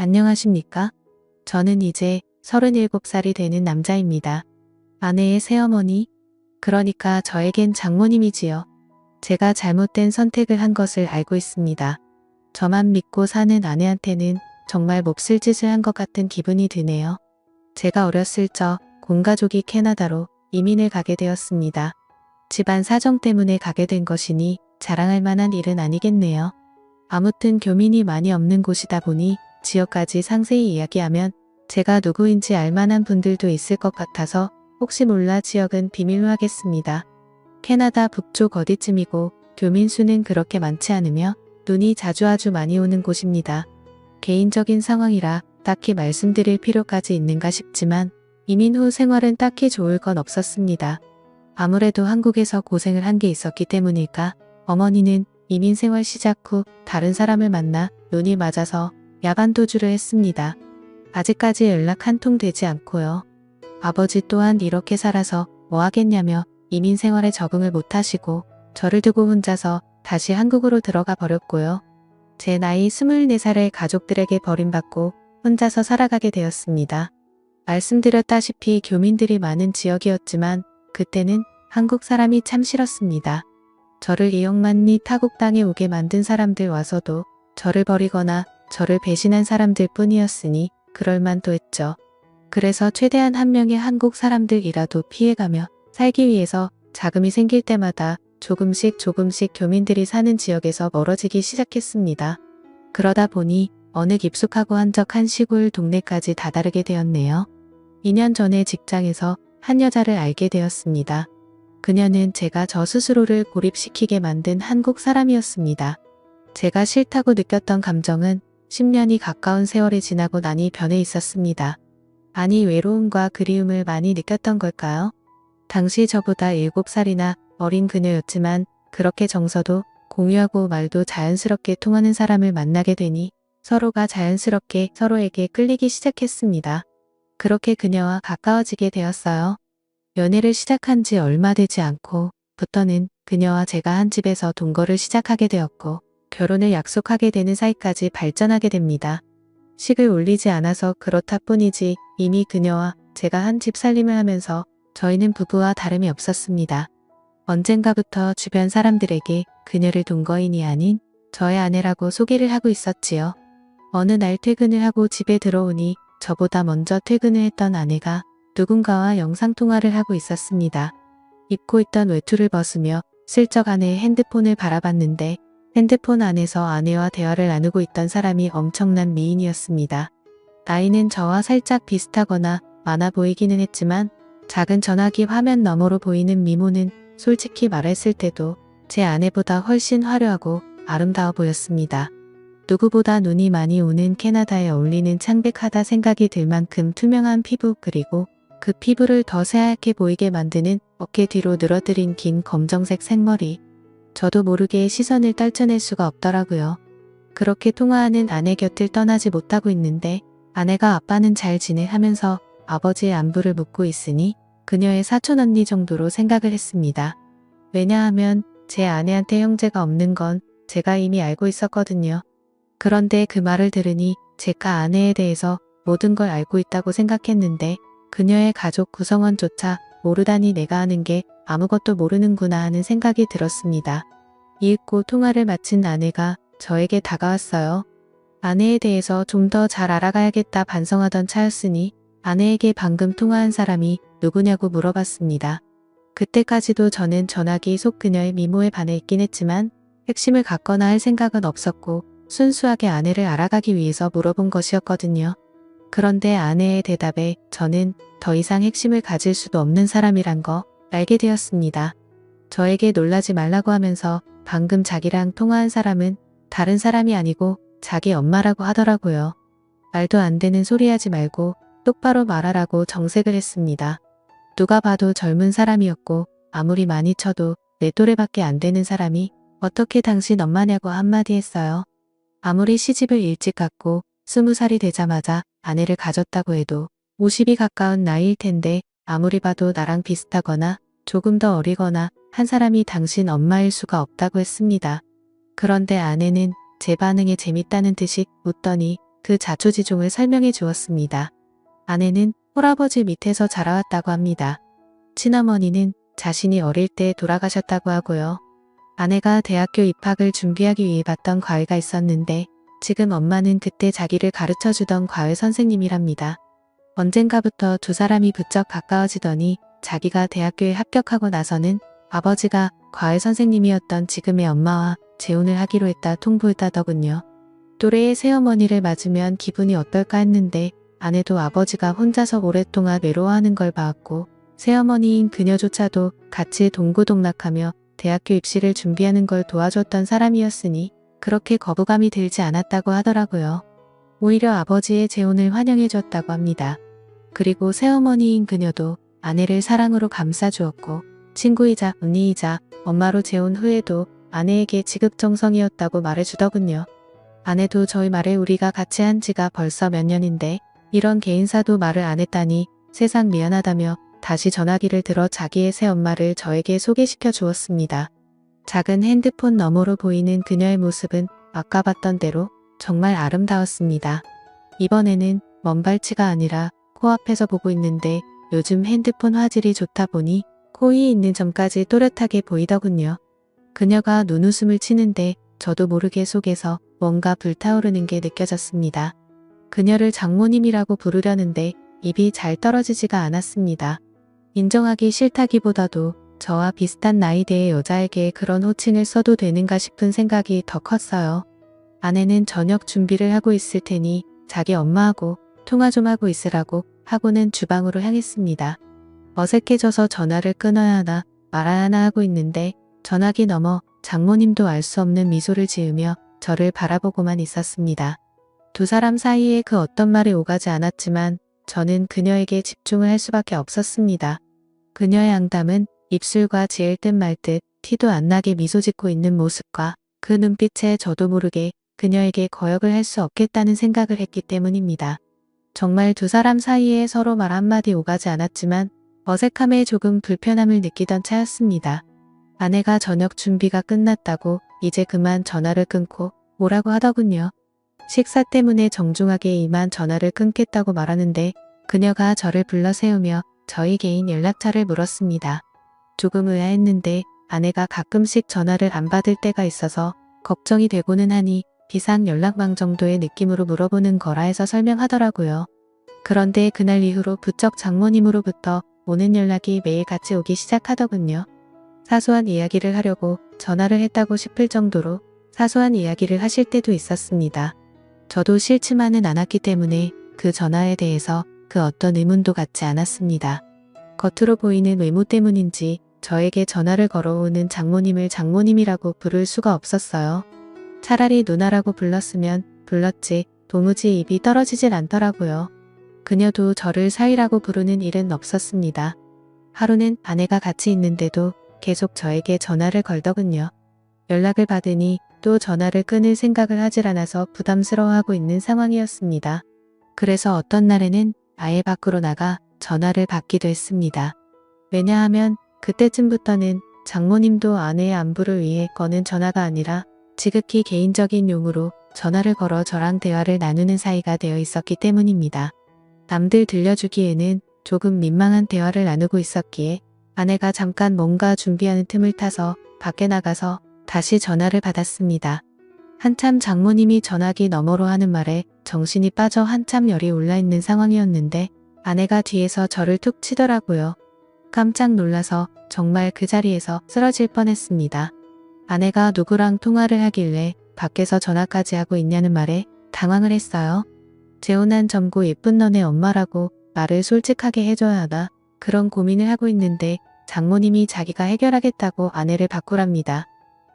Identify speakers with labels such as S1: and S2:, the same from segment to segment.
S1: 안녕하십니까? 저는 이제 37살이 되는 남자입니다. 아내의 새어머니, 그러니까 저에겐 장모님이지요. 제가 잘못된 선택을 한 것을 알고 있습니다. 저만 믿고 사는 아내한테는 정말 몹쓸 짓을 한 것 같은 기분이 드네요. 제가 어렸을 적 온 가족이 캐나다로 이민을 가게 되었습니다. 집안 사정 때문에 가게 된 것이니 자랑할 만한 일은 아니겠네요. 아무튼 교민이 많이 없는 곳이다 보니 지역까지 상세히 이야기하면 제가 누구인지 알만한 분들도 있을 것 같아서 혹시 몰라 지역은 비밀로 하겠습니다. 캐나다 북쪽 어디쯤이고 교민 수는 그렇게 많지 않으며 눈이 자주 아주 많이 오는 곳입니다. 개인적인 상황이라 딱히 말씀드릴 필요까지 있는가 싶지만 이민 후 생활은 딱히 좋을 건 없었습니다. 아무래도 한국에서 고생을 한 게 있었기 때문일까 어머니는 이민 생활 시작 후 다른 사람을 만나 눈이 맞아서 야간 도주를 했습니다. 아직까지 연락 한 통 되지 않고요. 아버지 또한 이렇게 살아서 뭐 하겠냐며 이민 생활에 적응을 못하시고 저를 두고 혼자서 다시 한국으로 들어가 버렸고요. 제 나이 24살에 가족들에게 버림받고 혼자서 살아가게 되었습니다. 말씀드렸다시피 교민들이 많은 지역이었지만 그때는 한국 사람이 참 싫었습니다. 저를 이용만리 타국 땅에 오게 만든 사람들 와서도 저를 버리거나 저를 배신한 사람들 뿐이었으니 그럴만도 했죠. 그래서 최대한 한 명의 한국 사람들이라도 피해가며 살기 위해서 자금이 생길 때마다 조금씩 교민들이 사는 지역에서 멀어지기 시작했습니다. 그러다 보니 어느 깊숙하고 한적한 시골 동네까지 다다르게 되었네요. 2년 전에 직장에서 한 여자를 알게 되었습니다. 그녀는 제가 저 스스로를 고립시키게 만든 한국 사람이었습니다. 제가 싫다고 느꼈던 감정은 10년이 가까운 세월이 지나고 나니 변해 있었습니다. 아니 외로움과 그리움을 많이 느꼈던 걸까요? 당시 저보다 7살이나 어린 그녀였지만 그렇게 정서도 공유하고 말도 자연스럽게 통하는 사람을 만나게 되니 서로가 자연스럽게 서로에게 끌리기 시작했습니다. 그렇게 그녀와 가까워지게 되었어요. 연애를 시작한 지 얼마 되지 않고 부터는 그녀와 제가 한 집에서 동거를 시작하게 되었고 결혼을 약속하게 되는 사이까지 발전하게 됩니다. 식을 올리지 않아서 그렇다 뿐이지 이미 그녀와 제가 한 집 살림을 하면서 저희는 부부와 다름이 없었습니다. 언젠가부터 주변 사람들에게 그녀를 동거인이 아닌 저의 아내라고 소개를 하고 있었지요. 어느 날 퇴근을 하고 집에 들어오니 저보다 먼저 퇴근을 했던 아내가 누군가와 영상통화를 하고 있었습니다. 입고 있던 외투를 벗으며 슬쩍 아내의 핸드폰을 바라봤는데 핸드폰 안에서 아내와 대화를 나누고 있던 사람이 엄청난 미인이었습니다. 나이는 저와 살짝 비슷하거나 많아 보이기는 했지만 작은 전화기 화면 너머로 보이는 미모는 솔직히 말했을 때도 제 아내보다 훨씬 화려하고 아름다워 보였습니다. 누구보다 눈이 많이 오는 캐나다에 어울리는 창백하다 생각이 들 만큼 투명한 피부 그리고 그 피부를 더 새하얗게 보이게 만드는 어깨 뒤로 늘어뜨린 긴 검정색 생머리. 저도 모르게 시선을 떨쳐낼 수가 없더라고요. 그렇게 통화하는 아내 곁을 떠나지 못하고 있는데 아내가 아빠는 잘 지내 하면서 아버지의 안부를 묻고 있으니 그녀의 사촌언니 정도로 생각을 했습니다. 왜냐하면 제 아내한테 형제가 없는 건 제가 이미 알고 있었거든요. 그런데 그 말을 들으니 제가 아내에 대해서 모든 걸 알고 있다고 생각했는데 그녀의 가족 구성원조차 모르다니 내가 아는 게 아무것도 모르는구나 하는 생각이 들었습니다. 이윽고 통화를 마친 아내가 저에게 다가왔어요. 아내에 대해서 좀 더 잘 알아가야겠다 반성하던 차였으니 아내에게 방금 통화한 사람이 누구냐고 물어봤습니다. 그때까지도 저는 전화기 속 그녀의 미모에 반해 있긴 했지만 핵심을 갖거나 할 생각은 없었고 순수하게 아내를 알아가기 위해서 물어본 것이었거든요. 그런데 아내의 대답에 저는 더 이상 핵심을 가질 수도 없는 사람이란 거 알게 되었습니다. 저에게 놀라지 말라고 하면서 방금 자기랑 통화한 사람은 다른 사람이 아니고 자기 엄마라고 하더라고요. 말도 안 되는 소리 하지 말고 똑바로 말하라고 정색을 했습니다. 누가 봐도 젊은 사람이었고 아무리 많이 쳐도 내 또래밖에 안 되는 사람이 어떻게 당신 엄마냐고 한마디 했어요. 아무리 시집을 일찍 갔고 20살이 되자마자 아내를 가졌다고 해도 50이 가까운 나이일 텐데 아무리 봐도 나랑 비슷하거나 조금 더 어리거나 한 사람이 당신 엄마일 수가 없다고 했습니다. 그런데 아내는 제 반응에 재밌다는 듯이 웃더니 그 자초지종을 설명해 주었습니다. 아내는 홀아버지 밑에서 자라왔다고 합니다. 친어머니는 자신이 어릴 때 돌아가셨다고 하고요. 아내가 대학교 입학을 준비하기 위해 봤던 과외가 있었는데 지금 엄마는 그때 자기를 가르쳐주던 과외 선생님이랍니다. 언젠가부터 두 사람이 부쩍 가까워지더니 자기가 대학교에 합격하고 나서는 아버지가 과외 선생님이었던 지금의 엄마와 재혼을 하기로 했다 통보했다더군요. 또래의 새어머니를 맞으면 기분이 어떨까 했는데 아내도 아버지가 혼자서 오랫동안 외로워하는 걸 봐왔고 새어머니인 그녀조차도 같이 동고동락하며 대학교 입시를 준비하는 걸 도와줬던 사람이었으니 그렇게 거부감이 들지 않았다고 하더라고요. 오히려 아버지의 재혼을 환영해줬다고 합니다. 그리고 새어머니인 그녀도 아내를 사랑으로 감싸주었고 친구이자 언니이자 엄마로 재혼 후에도 아내에게 지극정성이었다고 말해주더군요. 아내도 저희 말에 우리가 같이 한 지가 벌써 몇 년인데 이런 개인사도 말을 안 했다니 세상 미안하다며 다시 전화기를 들어 자기의 새엄마를 저에게 소개시켜 주었습니다. 작은 핸드폰 너머로 보이는 그녀의 모습은 아까 봤던 대로 정말 아름다웠습니다. 이번에는 먼 발치가 아니라 코앞에서 보고 있는데 요즘 핸드폰 화질이 좋다 보니 코에 있는 점까지 또렷하게 보이더군요. 그녀가 눈웃음을 치는데 저도 모르게 속에서 뭔가 불타오르는 게 느껴졌습니다. 그녀를 장모님이라고 부르려는데 입이 잘 떨어지지가 않았습니다. 인정하기 싫다기보다도 저와 비슷한 나이대의 여자에게 그런 호칭을 써도 되는가 싶은 생각이 더 컸어요. 아내는 저녁 준비를 하고 있을 테니 자기 엄마하고 통화 좀 하고 있으라고 하고는 주방으로 향했습니다. 어색해져서 전화를 끊어야 하나 말아야 하나 하고 있는데 전화기 너머 장모님도 알 수 없는 미소를 지으며 저를 바라보고만 있었습니다. 두 사람 사이에 그 어떤 말이 오가지 않았지만 저는 그녀에게 집중을 할 수밖에 없었습니다. 그녀의 앙담은 입술과 지을 듯 말 듯 티도 안 나게 미소 짓고 있는 모습과 그 눈빛에 저도 모르게 그녀에게 거역을 할 수 없겠다는 생각을 했기 때문입니다. 정말 두 사람 사이에 서로 말 한마디 오가지 않았지만 어색함에 조금 불편함을 느끼던 차였습니다. 아내가 저녁 준비가 끝났다고 이제 그만 전화를 끊고 오라고 하더군요. 식사 때문에 정중하게 이만 전화를 끊겠다고 말하는데 그녀가 저를 불러 세우며 저희 개인 연락처를 물었습니다. 조금 의아했는데 아내가 가끔씩 전화를 안 받을 때가 있어서 걱정이 되고는 하니 비상 연락망 정도의 느낌으로 물어보는 거라 해서 설명하더라고요. 그런데 그날 이후로 부쩍 장모님으로부터 오는 연락이 매일 같이 오기 시작하더군요. 사소한 이야기를 하려고 전화를 했다고 싶을 정도로 사소한 이야기를 하실 때도 있었습니다. 저도 싫지만은 않았기 때문에 그 전화에 대해서 그 어떤 의문도 갖지 않았습니다. 겉으로 보이는 외모 때문인지 저에게 전화를 걸어오는 장모님을 장모님이라고 부를 수가 없었어요. 차라리 누나라고 불렀으면 불렀지 도무지 입이 떨어지질 않더라고요. 그녀도 저를 사위라고 부르는 일은 없었습니다. 하루는 아내가 같이 있는데도 계속 저에게 전화를 걸더군요. 연락을 받으니 또 전화를 끊을 생각을 하질 않아서 부담스러워하고 있는 상황이었습니다. 그래서 어떤 날에는 아예 밖으로 나가 전화를 받기도 했습니다. 왜냐하면 그때쯤부터는 장모님도 아내의 안부를 위해 거는 전화가 아니라 지극히 개인적인 용으로 전화를 걸어 저랑 대화를 나누는 사이가 되어 있었기 때문입니다. 남들 들려주기에는 조금 민망한 대화를 나누고 있었기에 아내가 잠깐 뭔가 준비하는 틈을 타서 밖에 나가서 다시 전화를 받았습니다. 한참 장모님이 전화기 너머로 하는 말에 정신이 빠져 한참 열이 올라있는 상황이었는데 아내가 뒤에서 저를 툭 치더라고요. 깜짝 놀라서 정말 그 자리에서 쓰러질 뻔했습니다. 아내가 누구랑 통화를 하길래 밖에서 전화까지 하고 있냐는 말에 당황을 했어요. 재혼한 젊고 예쁜 너네 엄마라고 말을 솔직하게 해줘야 하나 그런 고민을 하고 있는데 장모님이 자기가 해결하겠다고 아내를 바꾸랍니다.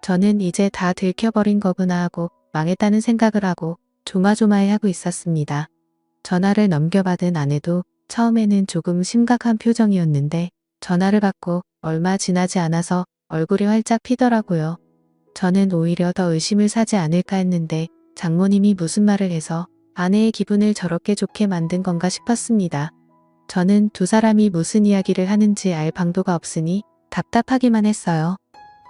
S1: 저는 이제 다 들켜버린 거구나 하고 망했다는 생각을 하고 조마조마해하고 있었습니다. 전화를 넘겨받은 아내도 처음에는 조금 심각한 표정이었는데 전화를 받고 얼마 지나지 않아서 얼굴이 활짝 피더라고요. 저는 오히려 더 의심을 사지 않을까 했는데 장모님이 무슨 말을 해서 아내의 기분을 저렇게 좋게 만든 건가 싶었습니다. 저는 두 사람이 무슨 이야기를 하는지 알 방도가 없으니 답답하기만 했어요.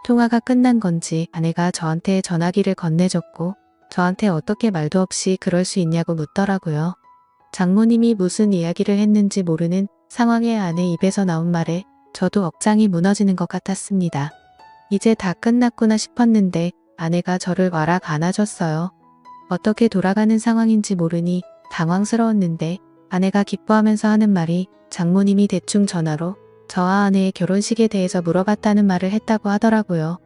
S1: 통화가 끝난 건지 아내가 저한테 전화기를 건네줬고 저한테 어떻게 말도 없이 그럴 수 있냐고 묻더라고요. 장모님이 무슨 이야기를 했는지 모르는 상황에 아내 입에서 나온 말에 저도 억장이 무너지는 것 같았습니다. 이제 다 끝났구나 싶었는데 아내가 저를 와락 안아줬어요. 어떻게 돌아가는 상황인지 모르니 당황스러웠는데 아내가 기뻐하면서 하는 말이 장모님이 대충 전화로 저와 아내의 결혼식에 대해서 물어봤다는 말을 했다고 하더라고요.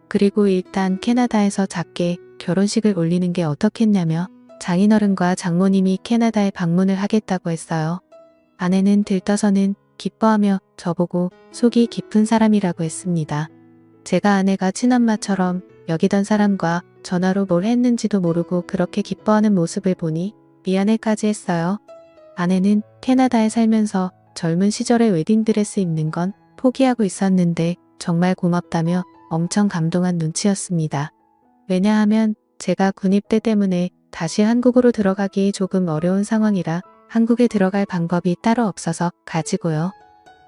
S1: 그리고 일단 캐나다에서 작게 결혼식을 올리는 게 어떻겠냐며 장인어른과 장모님이 캐나다에 방문을 하겠다고 했어요. 아내는 들떠서는 기뻐하며 저보고 속이 깊은 사람이라고 했습니다. 제가 아내가 친엄마처럼 여기던 사람과 전화로 뭘 했는지도 모르고 그렇게 기뻐하는 모습을 보니 미안해까지 했어요. 아내는 캐나다에 살면서 젊은 시절에 웨딩드레스 입는 건 포기하고 있었는데 정말 고맙다며 엄청 감동한 눈치였습니다. 왜냐하면 제가 군입대 때문에 다시 한국으로 들어가기 조금 어려운 상황이라 한국에 들어갈 방법이 따로 없어서 가지고요.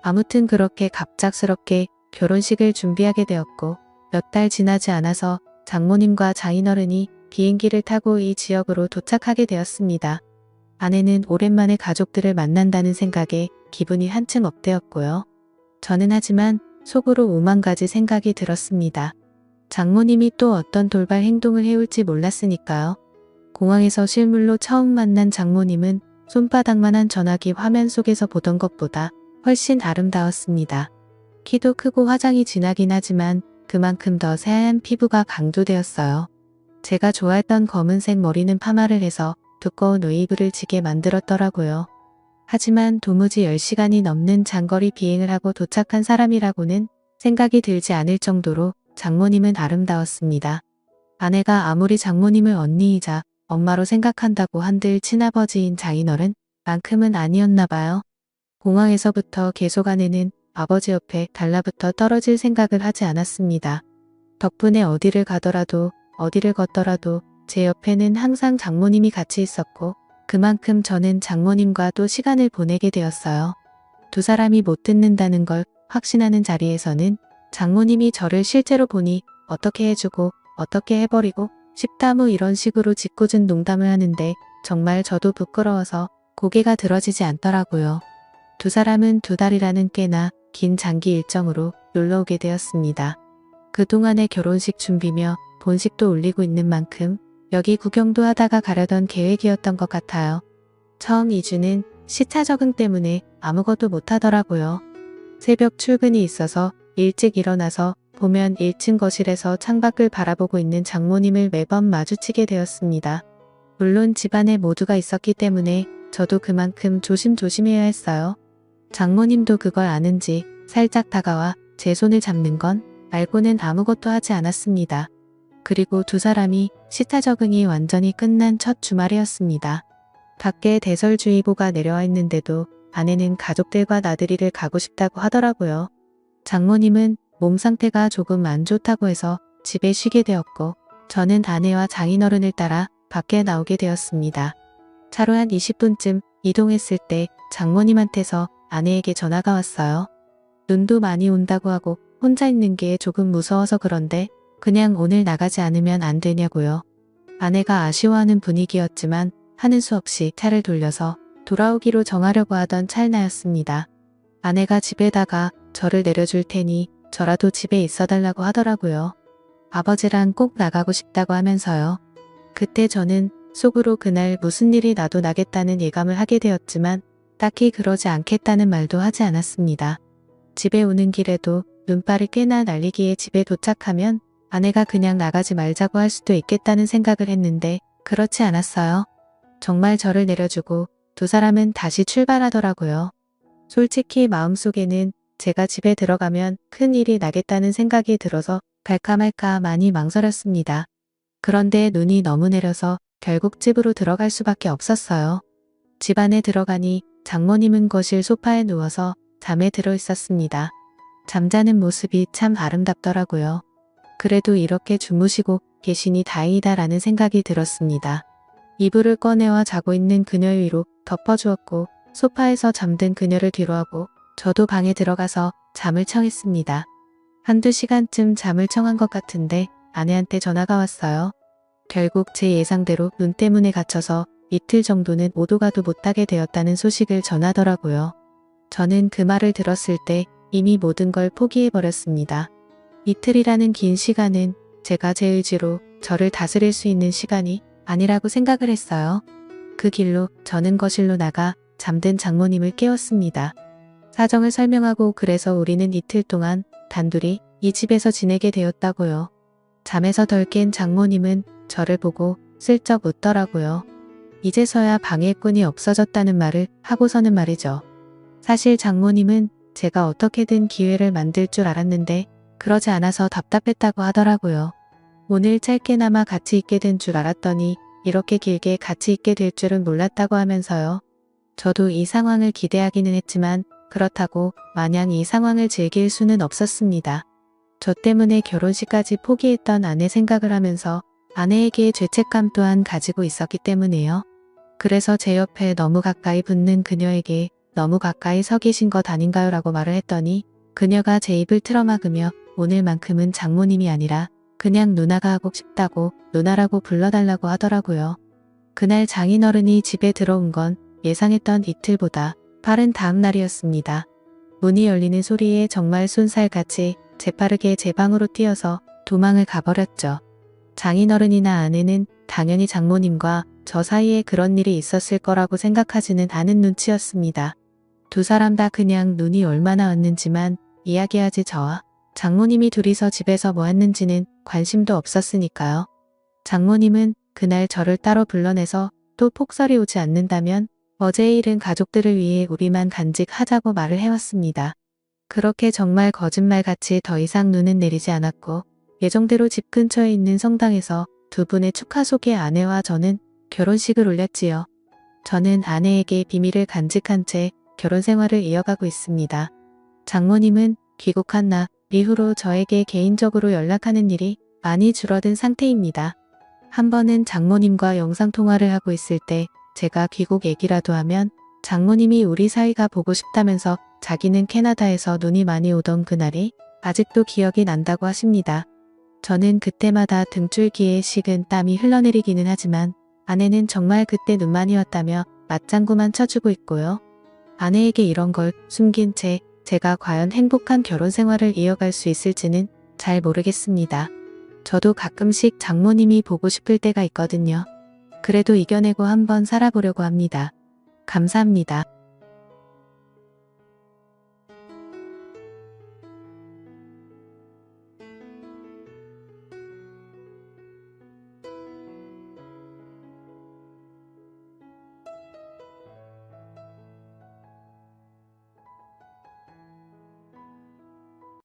S1: 아무튼 그렇게 갑작스럽게 결혼식을 준비하게 되었고 몇 달 지나지 않아서 장모님과 장인어른이 비행기를 타고 이 지역으로 도착하게 되었습니다. 아내는 오랜만에 가족들을 만난다는 생각에 기분이 한층 업되었고요. 저는 하지만 속으로 오만 가지 생각이 들었습니다. 장모님이 또 어떤 돌발 행동을 해올지 몰랐으니까요. 공항에서 실물로 처음 만난 장모님은 손바닥만한 전화기 화면 속에서 보던 것보다 훨씬 아름다웠습니다. 키도 크고 화장이 진하긴 하지만 그만큼 더 새하얀 피부가 강조되었어요. 제가 좋아했던 검은색 머리는 파마를 해서 두꺼운 웨이브를 지게 만들었더라고요. 하지만 도무지 10시간이 넘는 장거리 비행을 하고 도착한 사람이라고는 생각이 들지 않을 정도로 장모님은 아름다웠습니다. 아내가 아무리 장모님을 언니이자 엄마로 생각한다고 한들 친아버지인 장인어른 만큼은 아니었나 봐요. 공항에서부터 계속 아내는 아버지 옆에 달라붙어 떨어질 생각을 하지 않았습니다. 덕분에 어디를 가더라도 어디를 걷더라도 제 옆에는 항상 장모님이 같이 있었고 그만큼 저는 장모님과 또 시간을 보내게 되었어요. 두 사람이 못 듣는다는 걸 확신하는 자리에서는 장모님이 저를 실제로 보니 어떻게 해주고 어떻게 해버리고 싶다 뭐 이런 식으로 짓궂은 농담을 하는데 정말 저도 부끄러워서 고개가 들어지지 않더라고요. 두 사람은 2달이라는 꽤나 긴 장기 일정으로 놀러 오게 되었습니다. 그동안의 결혼식 준비며 본식도 올리고 있는 만큼 여기 구경도 하다가 가려던 계획이었던 것 같아요. 처음 2주는 시차 적응 때문에 아무것도 못하더라고요. 새벽 출근이 있어서 일찍 일어나서 보면 1층 거실에서 창밖을 바라보고 있는 장모님을 매번 마주치게 되었습니다. 물론 집안에 모두가 있었기 때문에 저도 그만큼 조심조심해야 했어요. 장모님도 그걸 아는지 살짝 다가와 제 손을 잡는 건 말고는 아무것도 하지 않았습니다. 그리고 두 사람이 시차 적응이 완전히 끝난 첫 주말이었습니다. 밖에 대설주의보가 내려와 있는데도 아내는 가족들과 나들이를 가고 싶다고 하더라고요. 장모님은 몸 상태가 조금 안 좋다고 해서 집에 쉬게 되었고 저는 아내와 장인어른을 따라 밖에 나오게 되었습니다. 차로 한 20분쯤 이동했을 때 장모님한테서 아내에게 전화가 왔어요. 눈도 많이 온다고 하고 혼자 있는 게 조금 무서워서 그런데 그냥 오늘 나가지 않으면 안 되냐고요. 아내가 아쉬워하는 분위기였지만 하는 수 없이 차를 돌려서 돌아오기로 정하려고 하던 찰나였습니다. 아내가 집에다가 저를 내려줄 테니 저라도 집에 있어달라고 하더라고요. 아버지랑 꼭 나가고 싶다고 하면서요. 그때 저는 속으로 그날 무슨 일이 나도 나겠다는 예감을 하게 되었지만 딱히 그러지 않겠다는 말도 하지 않았습니다. 집에 오는 길에도 눈발을 꽤나 날리기에 집에 도착하면 아내가 그냥 나가지 말자고 할 수도 있겠다는 생각을 했는데 그렇지 않았어요. 정말 저를 내려주고 두 사람은 다시 출발하더라고요. 솔직히 마음속에는 제가 집에 들어가면 큰 일이 나겠다는 생각이 들어서 갈까 말까 많이 망설였습니다. 그런데 눈이 너무 내려서 결국 집으로 들어갈 수밖에 없었어요. 집 안에 들어가니 장모님은 거실 소파에 누워서 잠에 들어 있었습니다. 잠자는 모습이 참 아름답더라고요. 그래도 이렇게 주무시고 계시니 다행이다라는 생각이 들었습니다. 이불을 꺼내와 자고 있는 그녀 위로 덮어주었고 소파에서 잠든 그녀를 뒤로하고 저도 방에 들어가서 잠을 청했습니다. 한두 시간쯤 잠을 청한 것 같은데 아내한테 전화가 왔어요. 결국 제 예상대로 눈 때문에 갇혀서 이틀 정도는 오도 가도 못하게 되었다는 소식을 전하더라고요. 저는 그 말을 들었을 때 이미 모든 걸 포기해버렸습니다. 이틀이라는 긴 시간은 제가 제 의지로 저를 다스릴 수 있는 시간이 아니라고 생각을 했어요. 그 길로 저는 거실로 나가 잠든 장모님을 깨웠습니다. 사정을 설명하고 그래서 우리는 이틀 동안 단둘이 이 집에서 지내게 되었다고요. 잠에서 덜 깬 장모님은 저를 보고 슬쩍 웃더라고요. 이제서야 방해꾼이 없어졌다는 말을 하고서는 말이죠. 사실 장모님은 제가 어떻게든 기회를 만들 줄 알았는데 그러지 않아서 답답했다고 하더라고요. 오늘 짧게나마 같이 있게 된 줄 알았더니 이렇게 길게 같이 있게 될 줄은 몰랐다고 하면서요. 저도 이 상황을 기대하기는 했지만 그렇다고 마냥 이 상황을 즐길 수는 없었습니다. 저 때문에 결혼식까지 포기했던 아내 생각을 하면서 아내에게 죄책감 또한 가지고 있었기 때문에요. 그래서 제 옆에 너무 가까이 붙는 그녀에게 너무 가까이 서 계신 것 아닌가요? 라고 말을 했더니 그녀가 제 입을 틀어막으며 오늘만큼은 장모님이 아니라 그냥 누나가 하고 싶다고 누나라고 불러달라고 하더라고요. 그날 장인어른이 집에 들어온 건 예상했던 이틀보다 빠른 다음 날이었습니다. 문이 열리는 소리에 정말 쏜살같이 재빠르게 제 방으로 뛰어서 도망을 가버렸죠. 장인어른이나 아내는 당연히 장모님과 저 사이에 그런 일이 있었을 거라고 생각하지는 않은 눈치였습니다. 두 사람 다 그냥 눈이 얼마나 왔는지만 이야기하지 저와 장모님이 둘이서 집에서 뭐 했는지는 관심도 없었으니까요. 장모님은 그날 저를 따로 불러내서 또 폭설이 오지 않는다면 어제의 일은 가족들을 위해 우리만 간직하자고 말을 해왔습니다. 그렇게 정말 거짓말같이 더 이상 눈은 내리지 않았고 예정대로 집 근처에 있는 성당에서 두 분의 축하 속에 아내와 저는 결혼식을 올렸지요. 저는 아내에게 비밀을 간직한 채 결혼 생활을 이어가고 있습니다. 장모님은 귀국한 날 이후로 저에게 개인적으로 연락하는 일이 많이 줄어든 상태입니다. 한 번은 장모님과 영상통화를 하고 있을 때 제가 귀국 얘기라도 하면 장모님이 우리 사이가 보고 싶다면서 자기는 캐나다에서 눈이 많이 오던 그날이 아직도 기억이 난다고 하십니다. 저는 그때마다 등줄기에 식은 땀이 흘러내리기는 하지만 아내는 정말 그때 눈만이 왔다며 맞장구만 쳐주고 있고요. 아내에게 이런 걸 숨긴 채 제가 과연 행복한 결혼 생활을 이어갈 수 있을지는 잘 모르겠습니다. 저도 가끔씩 장모님이 보고 싶을 때가 있거든요. 그래도 이겨내고 한번 살아보려고 합니다. 감사합니다.